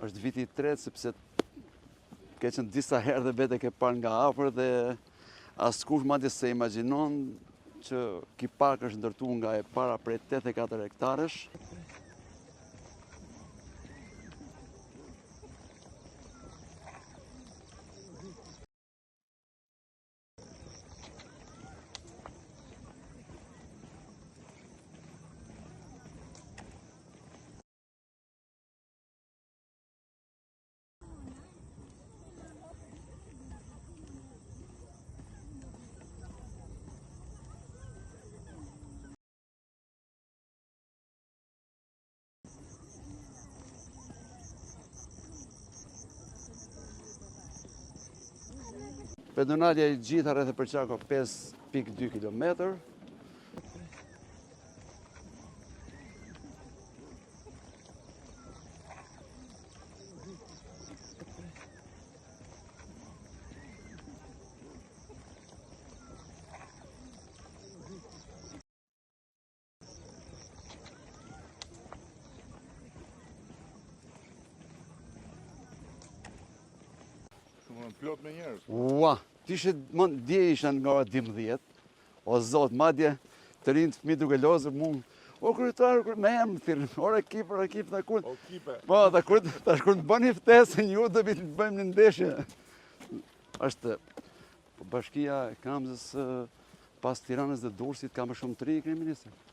është viti i tretë, sepse ke qenë disa herë dhe bete ke parë nga afër dhe askush madje se imagjinon që ky park është ndërtuar nga e para prej 84 hektarësh. Pedonalja i gjitha rreth e përqarko 5,2 km. Plot me njerëz. Ua, dje isha nga ora 12, o zot, madje të rinë të fëmijë duke lozur mund. O kryetar, me emër thirrën, ora ekip ta kur. O kipe. Po, tash kur të bëni ftesën ju do vi të bëjmë një ndeshje. Është bashkia e Kamzës pas Tiranës dhe Durrësit ka më shumë të ri, kryeministër.